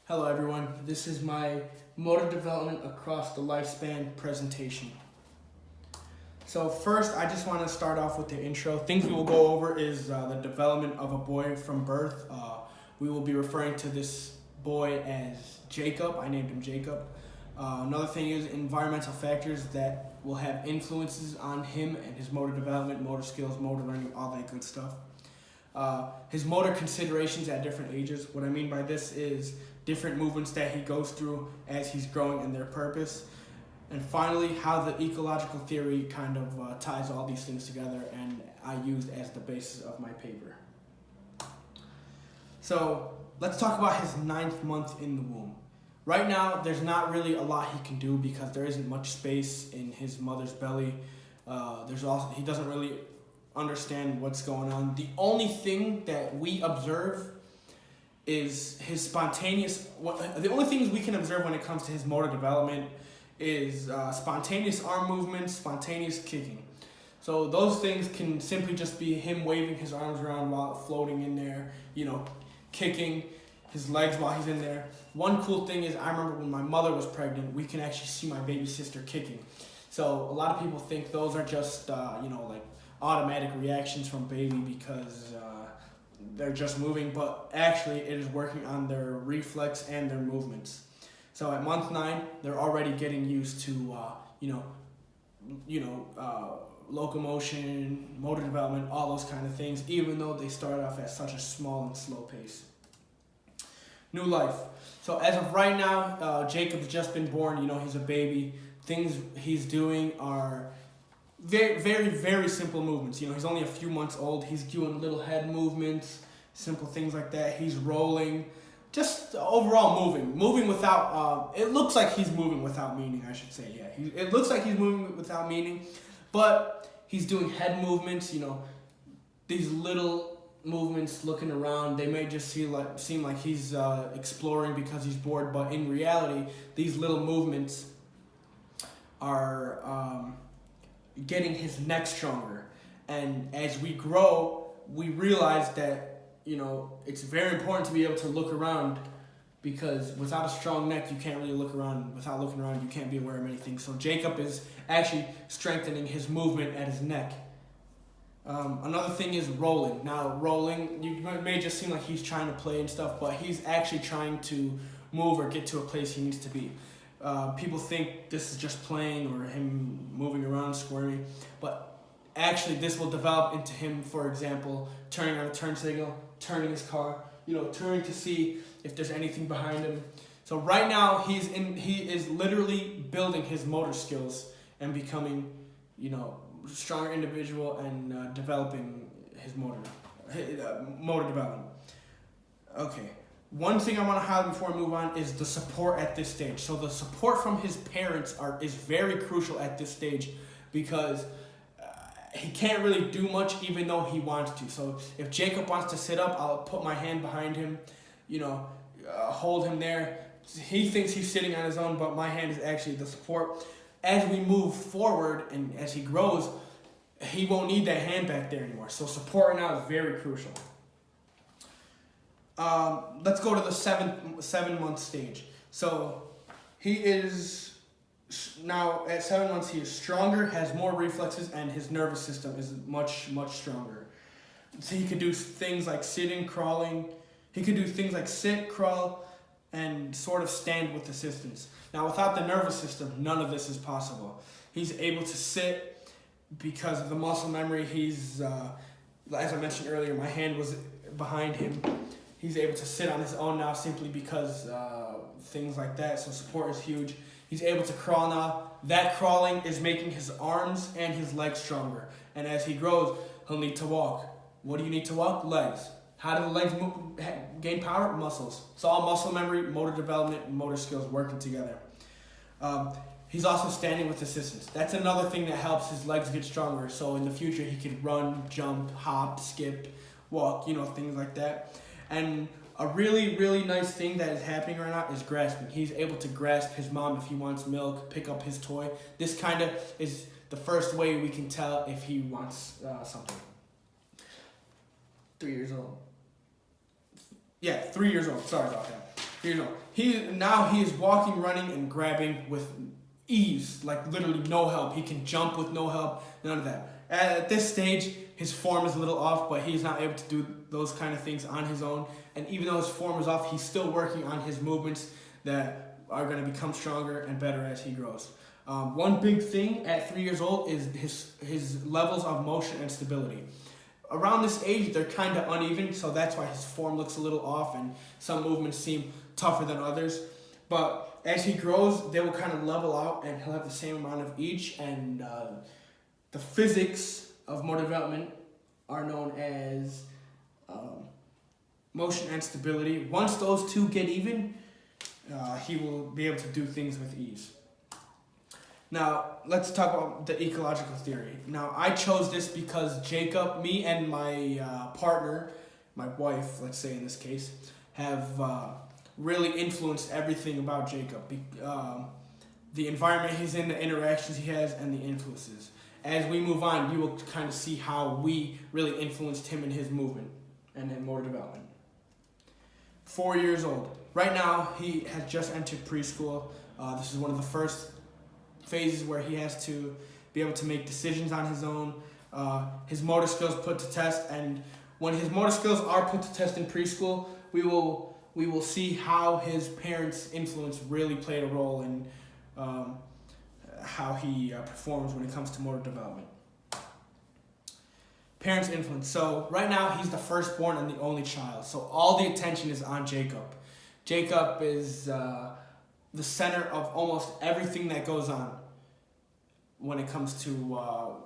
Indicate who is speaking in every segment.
Speaker 1: Hello everyone, this is my motor development across the lifespan presentation. So first I just want to start off with the intro. Things we will go over is the development of a boy from birth. We will be referring to this boy as Jacob. I named him Jacob. Another thing is environmental factors that will have influences on him and his motor development, motor skills, motor learning, all that good stuff. His motor considerations at different ages. What I mean by this is different movements that he goes through as he's growing and their purpose. And finally, how the ecological theory kind of ties all these things together and I used as the basis of my paper. So let's talk about his 9th month in the womb. Right now, there's not really a lot he can do because there isn't much space in his mother's belly. He doesn't really understand what's going on. The only thing that we observe is his spontaneous. The only things we can observe when it comes to his motor development is spontaneous arm movements, spontaneous kicking. So those things can simply just be him waving his arms around while floating in there, kicking his legs while he's in there. One cool thing is I remember when my mother was pregnant, we can actually see my baby sister kicking. So a lot of people think those are just, like automatic reactions from baby because they're just moving, but actually it is working on their reflex and their movements. So at month 9, they're already getting used to, locomotion, motor development, all those kind of things, even though they start off at such a small and slow pace. New life. So as of right now, Jacob's just been born. He's a baby. Things he's doing are very, very, very simple movements. He's only a few months old. He's doing little head movements, simple things like that. He's rolling, just overall moving without. It looks like he's moving without meaning, I should say. Yeah, it looks like he's moving without meaning, but he's doing head movements. These little movements, looking around. They may just seem like he's exploring because he's bored, but in reality, these little movements are getting his neck stronger. And as we grow, we realize that it's very important to be able to look around, because without a strong neck you can't really look around. Without looking around you can't be aware of anything. So Jacob is actually strengthening his movement at his neck. Another thing is rolling. Now rolling, you may just seem like he's trying to play and stuff, but he's actually trying to move or get to a place he needs to be. People think this is just playing or him moving around, squirming, but actually this will develop into him, for example, turning on a turn signal, turning his car, turning to see if there's anything behind him. So right now he is literally building his motor skills and becoming, stronger individual and developing his motor development. Okay. One thing I want to highlight before I move on is the support at this stage. So the support from his parents is very crucial at this stage, because he can't really do much even though he wants to. So if Jacob wants to sit up, I'll put my hand behind him, hold him there. He thinks he's sitting on his own, but my hand is actually the support. As we move forward and as he grows, he won't need that hand back there anymore. So support now is very crucial. Let's go to the 7-month stage. So he is now at 7 months. He is stronger, has more reflexes, and his nervous system is much, much stronger. So he could do things like sitting, crawling. He could do things like sit, crawl, and sort of stand with assistance. Now, without the nervous system, none of this is possible. He's able to sit because of the muscle memory. He's, as I mentioned earlier, my hand was behind him. He's able to sit on his own now simply because things like that. So support is huge. He's able to crawl now. That crawling is making his arms and his legs stronger. And as he grows, he'll need to walk. What do you need to walk? Legs. How do the legs gain power? Muscles. It's all muscle memory, motor development, and motor skills working together. He's also standing with assistance. That's another thing that helps his legs get stronger. So in the future, he could run, jump, hop, skip, walk, things like that. And a really, really nice thing that is happening right now is grasping. He's able to grasp his mom if he wants milk, pick up his toy. This kind of is the first way we can tell if he wants something. 3 years old. Yeah, 3 years old. Sorry about that. years old. He is walking, running, and grabbing with ease, like literally no help. He can jump with no help, none of that. At this stage, his form is a little off, but he's not able to do those kind of things on his own. And even though his form is off, he's still working on his movements that are going to become stronger and better as he grows. One big thing at 3 years old is his levels of motion and stability. Around this age, they're kind of uneven, so that's why his form looks a little off and some movements seem tougher than others. But as he grows, they will kind of level out and he'll have the same amount of each. And the physics of motor development are known as motion and stability. Once those two get even, he will be able to do things with ease. Now, let's talk about the ecological theory. Now, I chose this because Jacob, me and my partner, my wife, let's say in this case, have really influenced everything about Jacob. The environment he's in, the interactions he has, and the influences. As we move on, you will kind of see how we really influenced him in his movement and in motor development. 4 years old. Right now, he has just entered preschool. This is one of the first phases where he has to be able to make decisions on his own. His motor skills put to test, and when his motor skills are put to test in preschool, we will see how his parents' influence really played a role in how he performs when it comes to motor development. Parents' influence. So right now he's the firstborn and the only child. So all the attention is on Jacob. Jacob is the center of almost everything that goes on when it comes to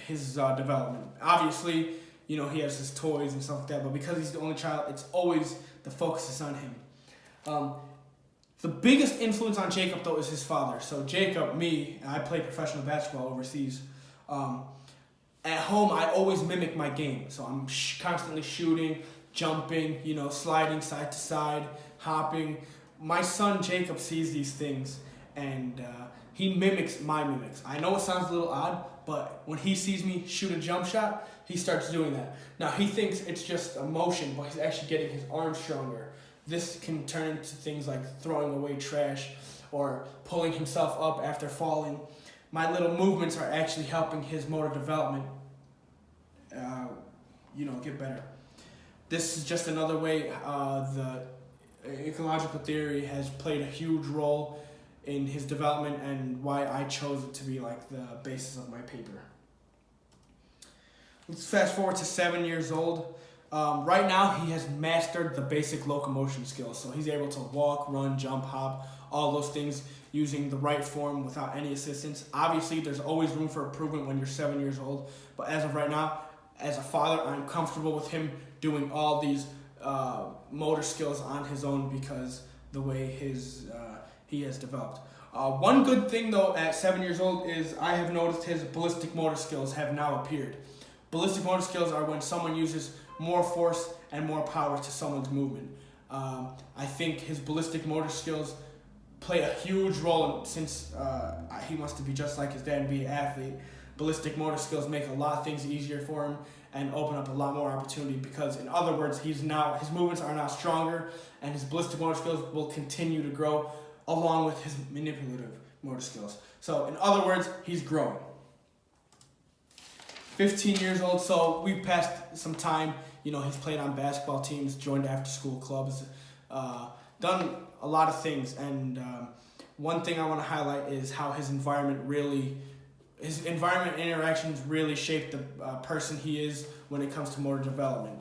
Speaker 1: his development. Obviously, he has his toys and stuff like that, but because he's the only child, it's always the focus is on him. The biggest influence on Jacob, though, is his father. So Jacob, I play professional basketball overseas. At home, I always mimic my game. So I'm constantly shooting, jumping, sliding side to side, hopping. My son Jacob sees these things, and he mimics my mimics. I know it sounds a little odd, but when he sees me shoot a jump shot, he starts doing that. Now, he thinks it's just a motion, but he's actually getting his arms stronger. This can turn into things like throwing away trash or pulling himself up after falling. My little movements are actually helping his motor development, get better. This is just another way the ecological theory has played a huge role in his development and why I chose it to be like the basis of my paper. Let's fast forward to 7 years old. Right now, he has mastered the basic locomotion skills. So he's able to walk, run, jump, hop, all those things using the right form without any assistance. Obviously, there's always room for improvement when you're 7 years old. But as of right now, as a father, I'm comfortable with him doing all these motor skills on his own because the way he has developed. One good thing, though, at 7 years old is I have noticed his ballistic motor skills have now appeared. Ballistic motor skills are when someone uses more force and more power to someone's movement. I think his ballistic motor skills play a huge role since he wants to be just like his dad and be an athlete. Ballistic motor skills make a lot of things easier for him and open up a lot more opportunity because, in other words, his movements are now stronger and his ballistic motor skills will continue to grow along with his manipulative motor skills. So, in other words, he's growing. 15 years old, so we've passed some time. He's played on basketball teams, joined after-school clubs, done a lot of things. And one thing I want to highlight is how his environment and interactions really shape the person he is when it comes to motor development.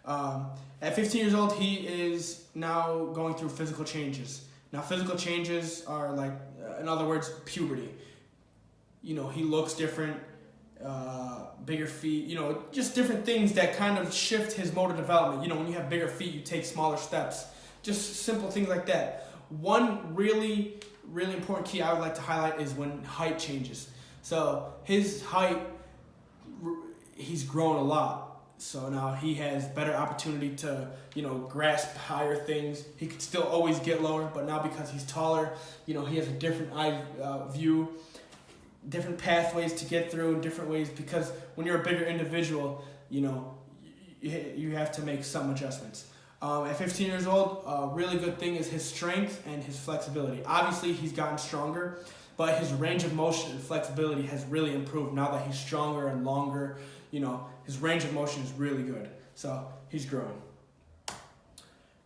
Speaker 1: At 15 years old, he is now going through physical changes. Now, physical changes are like, in other words, puberty. He looks different. Bigger feet, just different things that kind of shift his motor development. When you have bigger feet, you take smaller steps. Just simple things like that. One really, really important key I would like to highlight is when height changes. So his height, he's grown a lot. So now he has better opportunity to, grasp higher things. He could still always get lower, but now because he's taller, he has a different eye view. Different pathways to get through and different ways because when you're a bigger individual, you have to make some adjustments. At 15 years old, a really good thing is his strength and his flexibility. Obviously, he's gotten stronger, but his range of motion and flexibility has really improved now that he's stronger and longer. His range of motion is really good. So he's growing.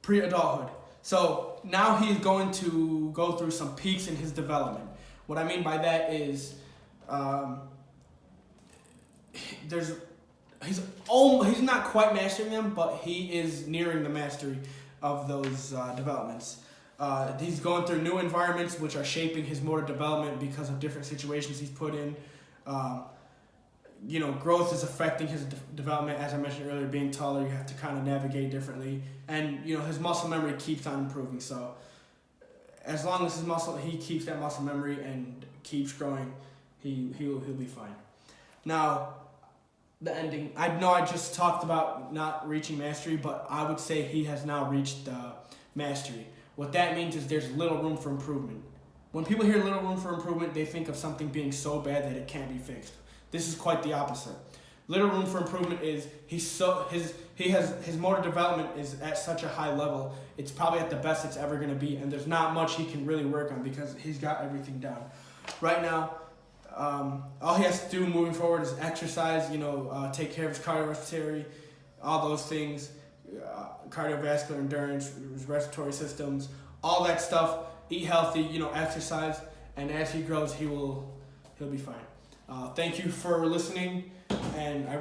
Speaker 1: Pre-adulthood. So now he's going to go through some peaks in his development. What I mean by that is he's not quite mastering them, but he is nearing the mastery of those developments. He's going through new environments which are shaping his motor development because of different situations he's put in. Growth is affecting his development. As I mentioned earlier, being taller, you have to kind of navigate differently. And, his muscle memory keeps on improving. So as long as he keeps that muscle memory and keeps growing, he'll be fine. Now, the ending. I know I just talked about not reaching mastery, but I would say he has now reached mastery. What that means is there's little room for improvement. When people hear little room for improvement, they think of something being so bad that it can't be fixed. This is quite the opposite. Little room for improvement is his motor development is at such a high level. It's probably at the best it's ever going to be, and there's not much he can really work on because he's got everything down. Right now, all he has to do moving forward is exercise. Take care of his cardiorespiratory, all those things, cardiovascular endurance, respiratory systems, all that stuff. Eat healthy, exercise, and as he grows, he'll be fine. Thank you for listening, and I really